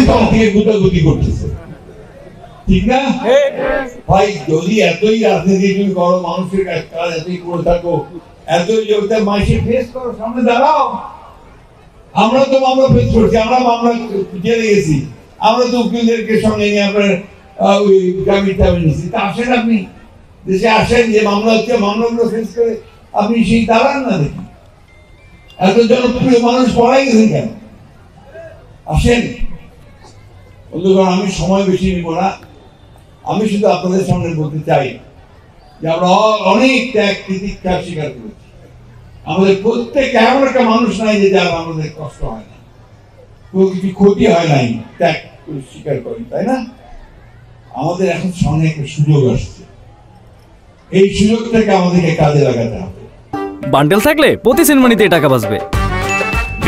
তখন থেকে গুতাগুতি করতেছে, ঠিক না ভাই? যদি এতই রাজনীতি তুমি করো, মানুষের কাজ এতই করে থাকো, এতই যোগিতা মানুষের ফেস করো, সামনে দাঁড়াও। আমরা তো মামলা ফেস করছি, আমরা মামলা জেলে গেছি, আমরা তো উকিলদেরকে সঙ্গে নিয়ে আপনার ওই জামিনটা নিয়েছি। তা আসেন আপনি দেশে, আসেন, যে মামলা হচ্ছে মামলাগুলো ফেস করে আপনি সেই দাঁড়ান না দেখি। এত জনপ্রিয় মানুষ পড়াই গেছেন কেন? আসেন বন্ধুগণ, আমি সময় বেশি নিব না, আমি শুধু আপনাদের সামনে বলতে চাই যে আমরা অনেক ত্যাগ তিতিক্ষা স্বীকার করেছি। আমাদের প্রত্যেক এমন একটা মানুষ নাই যে যার আমাদের কষ্ট হয় না, কোনো কিছু ক্ষতি হয় নাই, ত্যাগ করে স্বীকার করি, তাই না? আমাদের এখন সামনে একটা সুযোগ আসছে, এই সুযোগটাকে আমাদেরকে কাজে লাগাতে হবে। বান্ডেল থাকলে প্রতি সেনমানিতে টাকা বাঁচবে।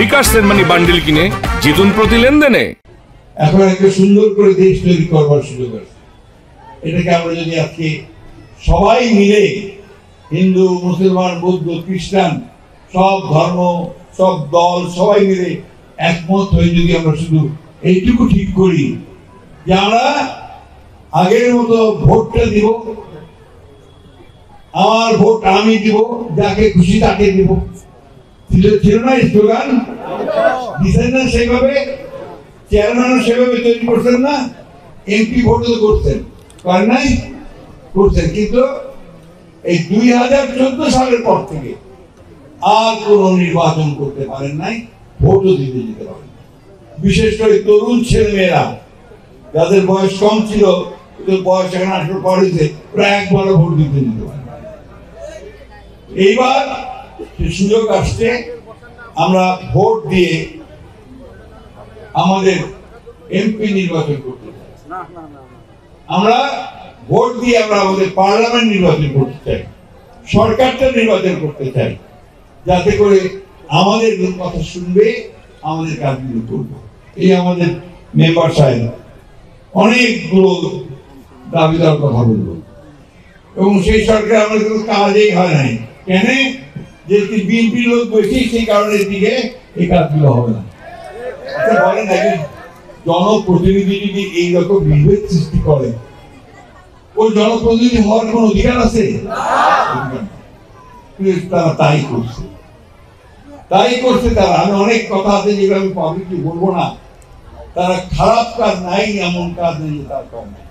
বিকাশ সেনমানি বান্ডেল কিনে জিতুন প্রতি লেনদেনে। এখন একটা সুন্দর করে দেশ তৈরি করবার সুযোগ আছে। এটাকে আমরা যদি আজকে সবাই মিলে, হিন্দু, মুসলমান, বৌদ্ধ, খ্রিস্টান, সব ধর্ম, সব দল, সবাই মিলে একমত হয়ে যদি আমরা শুধু এইটুকু ঠিক করি যে আমরা আগের মতো ভোটটা দিব, আমার ভোট আমি দিব, যাকে খুশি তাকে দিব, ছিল না স্লোগান? দিচ্ছেন না সেইভাবে? চেয়ারম্যানও সেভাবে তৈরি করছেন না? এমপি ভোট তো করছেন, করেন নাই? করছেন। কিন্তু এই 2014 সালের পর থেকে আর কোন নির্বাচন করতে পারেন নাই, ভোটও দিতে যেতে পারেন। বিশেষ করে তরুণ ছেলেমেয়েরা যাদের বয়স কম ছিল, বয়স এখন 18 পরেছে, প্রায় একবারও ভোট দিতে যেতে পারে। এইবার সুযোগ আসছে, আমরা ভোট দিয়ে আমাদের এমপি নির্বাচন করতে চাই, আমরা ভোট দিয়ে আমরা আমাদের পার্লামেন্ট নির্বাচন করতে চাই, সরকারটা নির্বাচন করতে চাই, যাতে করে আমাদের কথা শুনবে, আমাদের কাজগুলো করবে। এই আমাদের মেম্বার সাহেব অনেকগুলো দাবি দেওয়ার কথা বলবো, এবং সেই সরকার আমাদের কোনো কাজেই হয় নাই। কেন? যে বিএনপি লোক বেশি, সেই কারণে দিকে এই কাজগুলো হবে না। আচ্ছা বলেন, একজন জনপ্রতিনিধি যদি এইরকম বিভেদ সৃষ্টি করে, ওই জনপ্রতিনিধি হওয়ার কোন অধিকার আছে? তারা তাই করছে, তাই করছে তারা। আমি অনেক কথা আছে যেগুলো আমি পাবলিকলি বলবো না। তারা খারাপ কাজ নাই, এমন কাজ নেই তার কম নাই।